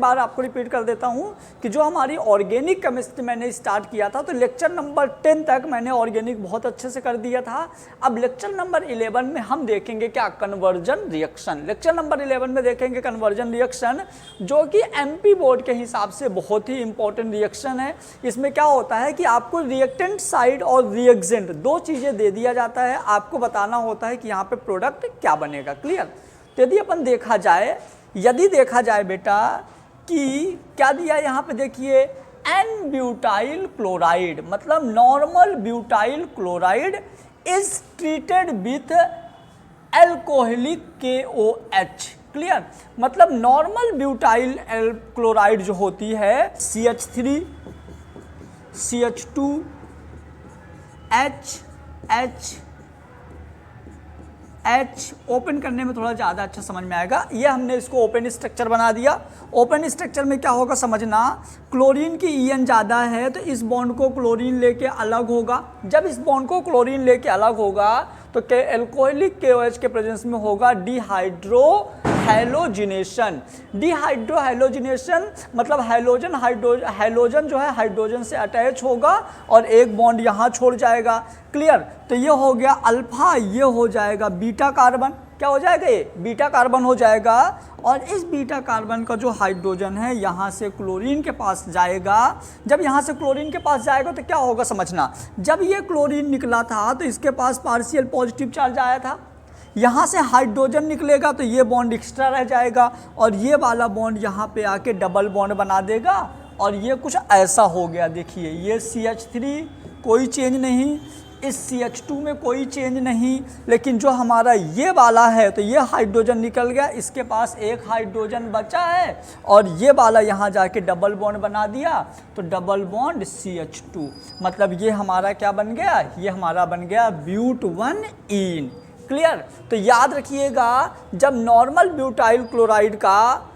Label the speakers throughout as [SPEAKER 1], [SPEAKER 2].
[SPEAKER 1] बार आपको रिपीट कर देता हूँ कि जो हमारी ऑर्गेनिक केमिस्ट्री मैंने स्टार्ट किया था, तो लेक्चर नंबर 10 तक मैंने ऑर्गेनिक बहुत अच्छे से कर दिया था। अब लेक्चर नंबर 11 में हम देखेंगे क्या, कन्वर्जन रिएक्शन। लेक्चर नंबर 11 में देखेंगे कन्वर्जन रिएक्शन, जो कि एमपी बोर्ड के हिसाब से बहुत ही इंपॉर्टेंट रिएक्शन है। इसमें क्या होता है कि आपको रिएक्टेंट साइड और रिएक्जेंट दो चीज़ें दे दिया जाता है, आपको बताना होता है कि यहाँ पे प्रोडक्ट क्या बनेगा। क्लियर। तो यदि देखा जाए बेटा कि क्या दिया यहाँ पे, देखिए एन ब्यूटाइल क्लोराइड, मतलब normal butyl chloride is treated with alcoholic KOH। Clear. मतलब नॉर्मल ब्यूटाइल क्लोराइड जो होती है CH3 CH2 H ओपन करने में थोड़ा ज़्यादा अच्छा समझ में आएगा। ये हमने इसको ओपन स्ट्रक्चर बना दिया। ओपन स्ट्रक्चर में क्या होगा समझना, क्लोरीन की EN ज़्यादा है तो इस बॉन्ड को क्लोरीन लेके अलग होगा। जब इस बॉन्ड को क्लोरीन लेके अलग होगा तो एल्कोहलिक KOH के प्रेजेंस में होगा डिहाइड्रो हैलोजिनेशन। डिहाइड्रोहैलोजिनेशन मतलब हैलोजन जो है हाइड्रोजन से अटैच होगा और एक बॉन्ड यहाँ छोड़ जाएगा। क्लियर। तो ये हो गया अल्फा, ये हो जाएगा बीटा कार्बन। क्या हो जाएगा, ये बीटा कार्बन हो जाएगा। और इस बीटा कार्बन का जो हाइड्रोजन है यहाँ से क्लोरीन के पास जाएगा। जब यहाँ से क्लोरीन के पास जाएगा तो क्या होगा समझना, जब ये क्लोरीन निकला था तो इसके पास पार्शियल पॉजिटिव चार्ज आया था, यहाँ से हाइड्रोजन निकलेगा तो ये बॉन्ड एक्स्ट्रा रह जाएगा और ये वाला बॉन्ड यहाँ पे आके डबल बॉन्ड बना देगा और ये कुछ ऐसा हो गया। देखिए ये CH3 कोई चेंज नहीं, इस CH2 में कोई चेंज नहीं, लेकिन जो हमारा ये वाला है तो ये हाइड्रोजन निकल गया, इसके पास एक हाइड्रोजन बचा है और ये वाला यहाँ जाके डबल बॉन्ड बना दिया तो डबल बॉन्ड CH2। मतलब ये हमारा क्या बन गया, ये हमारा बन गया ब्यूट1ईन। क्लियर। तो याद रखिएगा, जब नॉर्मल ब्यूटाइल क्लोराइड का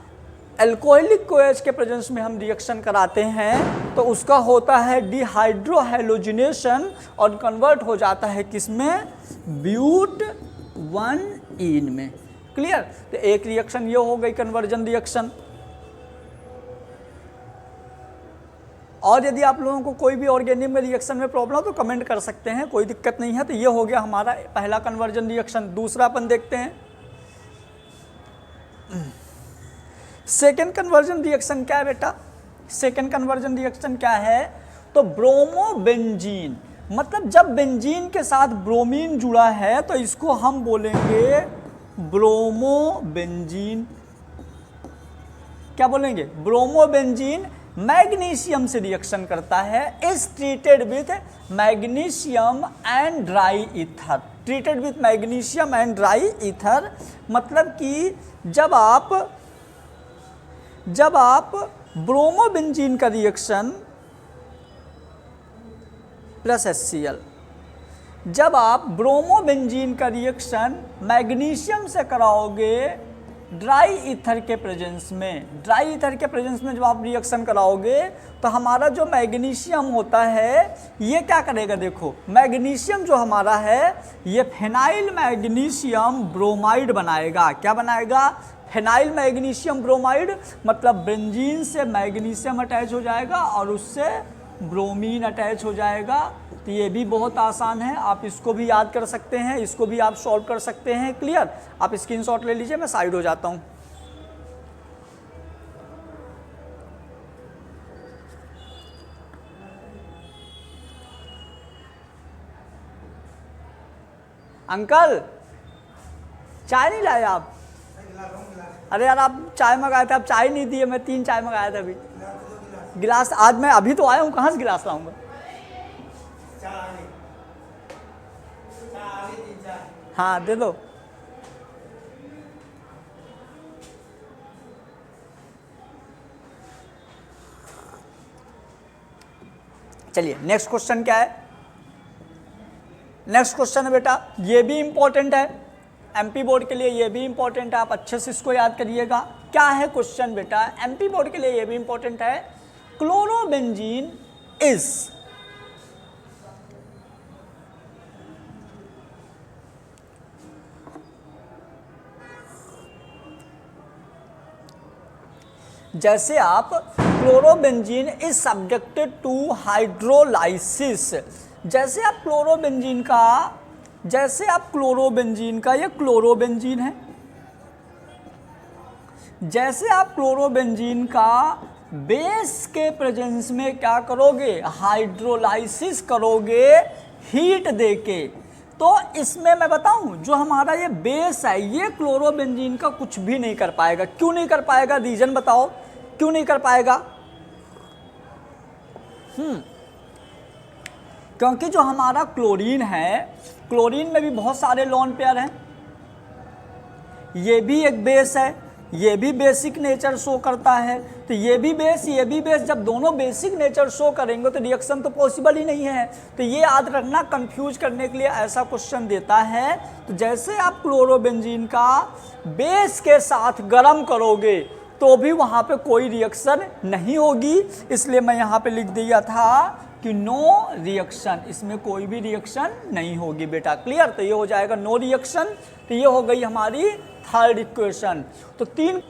[SPEAKER 1] एल्कोहलिक KOH के प्रेजेंस में हम रिएक्शन कराते हैं तो उसका होता है डिहाइड्रोहैलोजिनेशन और कन्वर्ट हो जाता है किसमें, ब्यूट1ईन में। क्लियर। तो एक रिएक्शन ये हो गई कन्वर्जन रिएक्शन। और यदि आप लोगों को कोई भी ऑर्गेनिक में रिएक्शन में प्रॉब्लम हो तो कमेंट कर सकते हैं, कोई दिक्कत नहीं है। तो ये हो गया हमारा पहला कन्वर्जन रिएक्शन। दूसरा अपन देखते हैं सेकेंड कन्वर्जन रिएक्शन क्या है बेटा। सेकेंड कन्वर्जन रिएक्शन क्या है, तो ब्रोमोबेंजीन, मतलब जब बेंजीन के साथ ब्रोमीन जुड़ा है तो इसको हम बोलेंगे ब्रोमोबेंजीन। क्या बोलेंगे, ब्रोमोबेंजीन मैग्नीशियम से रिएक्शन करता है, is treated with magnesium and dry ether. Treated with magnesium and dry ether मतलब कि जब आप ब्रोमोबेंजीन का रिएक्शन प्लस HCl, जब आप ब्रोमोबेंजीन का रिएक्शन मैग्नीशियम से कराओगे ड्राई ईथर के प्रेजेंस में, ड्राई ईथर के प्रेजेंस में जब आप रिएक्शन कराओगे तो हमारा जो मैग्नीशियम होता है ये क्या करेगा, देखो मैग्नीशियम जो हमारा है ये फेनाइल मैग्नीशियम ब्रोमाइड बनाएगा। क्या बनाएगा, फेनाइल मैग्नीशियम ब्रोमाइड। मतलब बेंजीन से मैग्नीशियम अटैच हो जाएगा और उससे ब्रोमीन अटैच हो जाएगा। तो ये भी बहुत आसान है, आप इसको भी याद कर सकते हैं, इसको भी आप सॉल्व कर सकते हैं। क्लियर। आप स्क्रीनशॉट ले लीजिए, मैं साइड हो जाता हूँ। अंकल चाय नहीं लाए आप? अरे यार आप चाय मंगाए थे, आप चाय नहीं दिए, मैं 3 चाय मंगाया था अभी। गिलास आज मैं अभी तो आया हूँ, कहाँ से गिलास लाऊंगा? हाँ दे दो। चलिए नेक्स्ट क्वेश्चन क्या है। नेक्स्ट क्वेश्चन है बेटा, ये भी इंपॉर्टेंट है एमपी बोर्ड के लिए, ये भी इंपॉर्टेंट है, आप अच्छे से इसको याद करिएगा। क्या है क्वेश्चन बेटा, एमपी बोर्ड के लिए ये भी इंपॉर्टेंट है। क्लोरोबेंजीन इज जैसे आप chlorobenzene is subjected to hydrolysis, जैसे आप क्लोरोबेंजीन का ये क्लोरोबेंजीन है, जैसे आप क्लोरोबेंजीन का बेस के प्रेजेंस में क्या करोगे, हाइड्रोलाइसिस करोगे हीट देके, तो इसमें मैं बताऊं जो हमारा ये बेस है ये क्लोरोबेंजीन का कुछ भी नहीं कर पाएगा। क्यों नहीं कर पाएगा, रीजन बताओ क्यों नहीं कर पाएगा? क्योंकि जो हमारा क्लोरीन है, क्लोरीन में भी बहुत सारे लोन पेयर हैं, ये भी एक बेस है, ये भी बेसिक नेचर शो करता है, तो ये भी बेस जब दोनों बेसिक नेचर शो करेंगे तो रिएक्शन तो पॉसिबल ही नहीं है। तो ये याद रखना, कंफ्यूज करने के लिए ऐसा क्वेश्चन देता है। तो जैसे आप क्लोरोबेंजीन का बेस के साथ गर्म करोगे तो भी वहाँ पे कोई रिएक्शन नहीं होगी, इसलिए मैं यहाँ पे लिख दिया था कि नो रिएक्शन, इसमें कोई भी रिएक्शन नहीं होगी बेटा। क्लियर? तो ये हो जाएगा नो रिएक्शन। तो ये हो गई हमारी थर्ड इक्वेशन। तो 3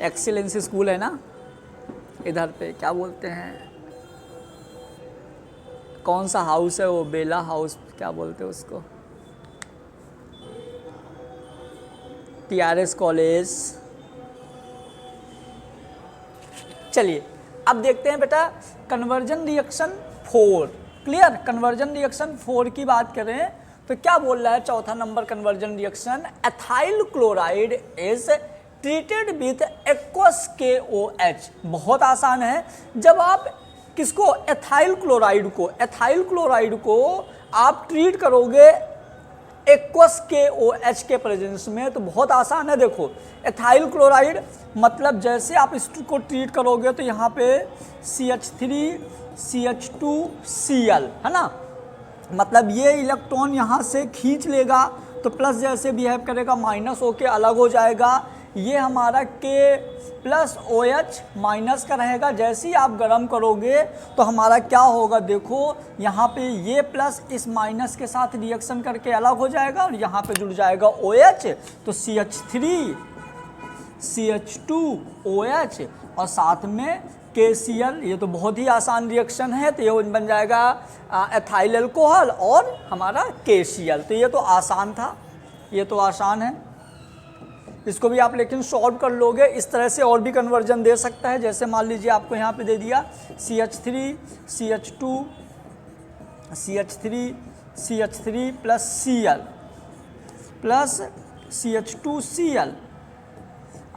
[SPEAKER 1] एक्सीलेंस स्कूल है ना, इधर पे क्या बोलते हैं, कौन सा हाउस है वो, बेला हाउस क्या बोलते हैं उसको, TRS कॉलेज। चलिए अब देखते हैं बेटा conversion reaction 4। Clear? Conversion reaction 4 की बात करें तो क्या बोल रहा है, चौथा number conversion reaction, ethyl chloride is treated with aqueous KOH। बहुत आसान है, जब आप किसको, एथाइल क्लोराइड को आप ट्रीट करोगे एक्वस KOH के प्रेजेंस में, तो बहुत आसान है। देखो एथाइल क्लोराइड मतलब जैसे आप इसको ट्रीट करोगे तो यहाँ पे CH3 CH2Cl है ना, मतलब ये इलेक्ट्रॉन यहाँ से खींच लेगा तो प्लस जैसे बिहेव करेगा माइनस होके अलग हो जाएगा, ये हमारा K प्लस OH माइनस का रहेगा। जैसे ही आप गर्म करोगे तो हमारा क्या होगा, देखो यहाँ पे ये प्लस इस माइनस के साथ रिएक्शन करके अलग हो जाएगा और यहाँ पे जुड़ जाएगा OH, तो CH3 CH2OH और साथ में KCl। ये तो बहुत ही आसान रिएक्शन है, तो ये बन जाएगा एथाइल अल्कोहल और हमारा KCl। तो ये तो आसान था, ये तो आसान है, इसको भी आप लेकिन सॉल्व कर लोगे। इस तरह से और भी कन्वर्जन दे सकता है, जैसे मान लीजिए आपको यहाँ पे दे दिया CH3 CH3 plus Cl plus CH2Cl,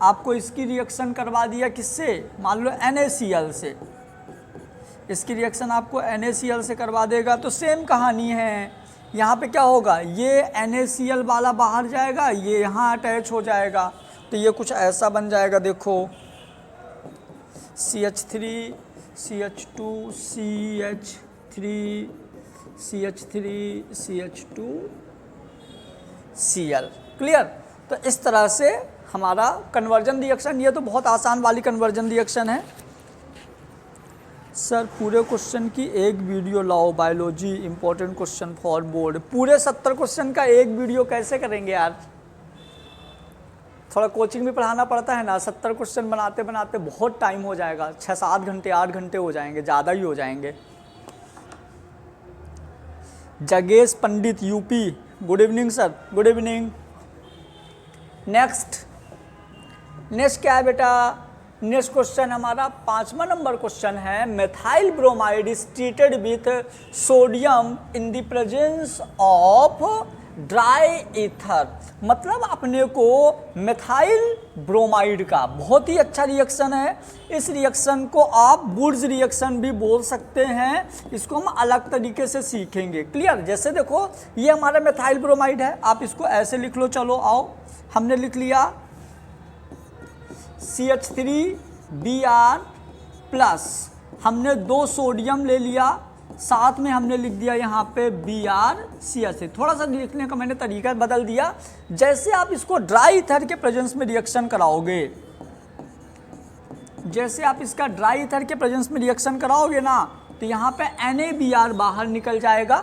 [SPEAKER 1] आपको इसकी रिएक्शन करवा दिया किससे, मान लो NaCl से, इसकी रिएक्शन आपको NaCl से करवा देगा। तो सेम कहानी है, यहाँ पे क्या होगा, ये NaCl वाला बाहर जाएगा, ये यहाँ अटैच हो जाएगा, तो ये कुछ ऐसा बन जाएगा। देखो CH3 CH2 CH3 CH2Cl। Clear? तो इस तरह से हमारा कन्वर्जन रिएक्शन, ये तो बहुत आसान वाली कन्वर्जन रिएक्शन है। सर पूरे क्वेश्चन की एक वीडियो लाओ, biology important question for board. पूरे 70 क्वेश्चन का एक वीडियो कैसे करेंगे यार, थोड़ा कोचिंग भी पढ़ाना पड़ता है ना, 70 क्वेश्चन बनाते बनाते बहुत टाइम हो जाएगा, 6-7 घंटे 8 घंटे हो जाएंगे, ज़्यादा ही हो जाएंगे। जगेश Pandit UP, good evening sir, good evening. Next क्या है बेटा, नेक्स्ट क्वेश्चन हमारा 5वां नंबर क्वेश्चन है, methyl bromide is treated with sodium in the presence of dry ether. मतलब अपने को मेथाइल ब्रोमाइड का बहुत ही अच्छा रिएक्शन है, इस रिएक्शन को आप बुर्ज रिएक्शन भी बोल सकते हैं, इसको हम अलग तरीके से सीखेंगे। क्लियर? जैसे देखो ये हमारा मेथाइल ब्रोमाइड है, आप इसको ऐसे लिख लो, चलो आओ, हमने लिख लिया CH3Br प्लस, हमने 2 सोडियम ले लिया, साथ में हमने लिख दिया यहाँ पे BrCH3। थोड़ा सा लिखने का मैंने तरीका बदल दिया। जैसे आप इसको ड्राई ईथर के प्रेजेंस में रिएक्शन कराओगे, जैसे आप इसका ड्राई ईथर के प्रेजेंस में रिएक्शन कराओगे ना, तो यहाँ पे NaBr बाहर निकल जाएगा,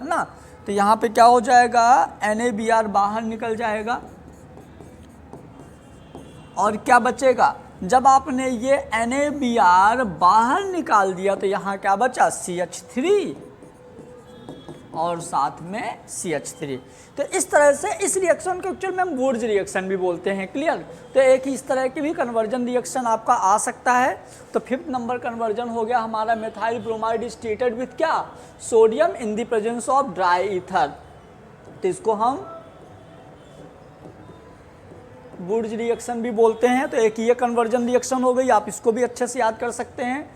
[SPEAKER 1] है ना, तो यहाँ पे क्या हो जाएगा, NaBr बाहर निकल जाएगा और क्या बचेगा, जब आपने ये NaBr बाहर निकाल दिया तो यहाँ क्या बचा, CH3 और साथ में CH3। तो इस तरह से इस रिएक्शन को एक्चुअल में हम वुर्ज रिएक्शन भी बोलते हैं। क्लियर। तो एक इस तरह की भी कन्वर्जन रिएक्शन आपका आ सकता है। तो 5th नंबर कन्वर्जन हो गया हमारा methyl bromide is treated with क्या, sodium in the presence of dry ether. तो इसको हम वुर्ज रिएक्शन भी बोलते हैं। तो एक ये कन्वर्जन रिएक्शन हो गई, आप इसको भी अच्छे से याद कर सकते हैं।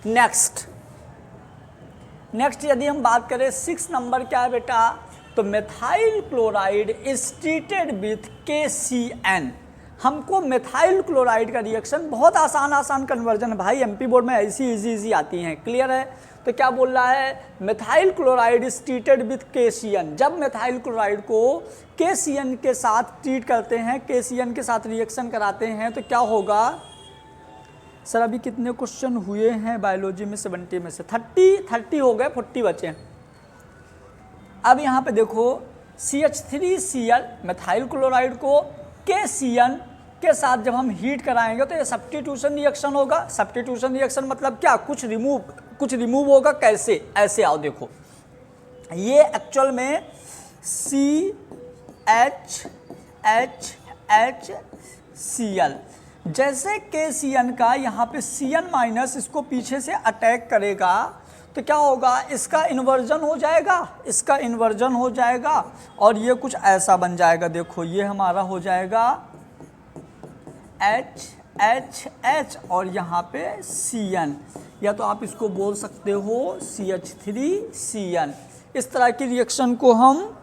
[SPEAKER 1] नेक्स्ट यदि हम बात करें 6 नंबर क्या है बेटा, तो methyl chloride is treated with KCN। हमको मेथाइल क्लोराइड का रिएक्शन बहुत आसान कन्वर्जन है भाई, MP बोर्ड में ऐसी इजी आती हैं। क्लियर है। तो क्या बोल रहा है, methyl chloride is treated with KCN। जब मेथाइल क्लोराइड को KCN के साथ ट्रीट करते हैं, KCN के साथ रिएक्शन कराते हैं, तो क्या होगा सर। अभी कितने क्वेश्चन हुए हैं बायोलॉजी में, 70 में से 30 हो गए, 40 बचे। अब यहाँ पे देखो CH3Cl मेथाइल क्लोराइड को KCN के साथ जब हम हीट कराएंगे तो ये सब्स्टिट्यूशन रिएक्शन होगा। सब्स्टिट्यूशन रिएक्शन मतलब क्या, कुछ रिमूव होगा। कैसे, ऐसे आओ देखो, ये एक्चुअल में CHHCl, जैसे KCN का यहाँ पे Cn माइनस इसको पीछे से अटैक करेगा तो क्या होगा, इसका इन्वर्जन हो जाएगा, और ये कुछ ऐसा बन जाएगा। देखो ये हमारा हो जाएगा HHH और यहाँ पे Cn, या तो आप इसको बोल सकते हो CH3Cn। इस तरह की रिएक्शन को हम,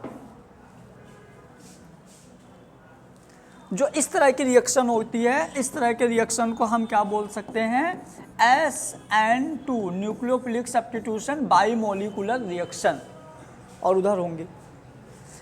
[SPEAKER 1] जो इस तरह की रिएक्शन होती है, इस तरह के रिएक्शन को हम क्या बोल सकते हैं, SN2 nucleophilic substitution bimolecular reaction, और उधर होंगे,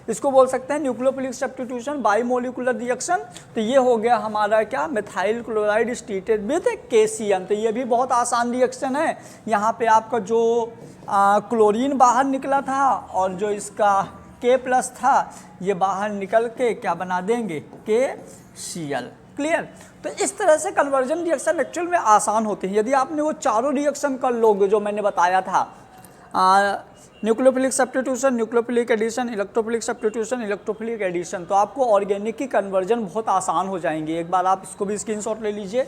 [SPEAKER 1] इसको बोल सकते हैं न्यूक्लियोफिलिक सब्स्टिट्यूशन बाईमोलिकुलर रिएक्शन। तो ये हो गया हमारा क्या, methyl chloride is treated with KCN। तो ये भी बहुत आसान रिएक्शन है। यहाँ पे आपका जो क्लोरीन बाहर निकला था और जो इसका K+ था, ये बाहर निकल के क्या बना देंगे, KCl। क्लियर। तो इस तरह से कन्वर्जन रिएक्शन एक्चुअल में आसान होते हैं। यदि आपने वो चारों रिएक्शन कर लोगे जो मैंने बताया था, nucleophilic substitution, nucleophilic addition, electrophilic substitution, electrophilic addition, तो आपको ऑर्गेनिक की कन्वर्जन बहुत आसान हो जाएंगी। एक बार आप इसको भी स्क्रीनशॉट ले लीजिए।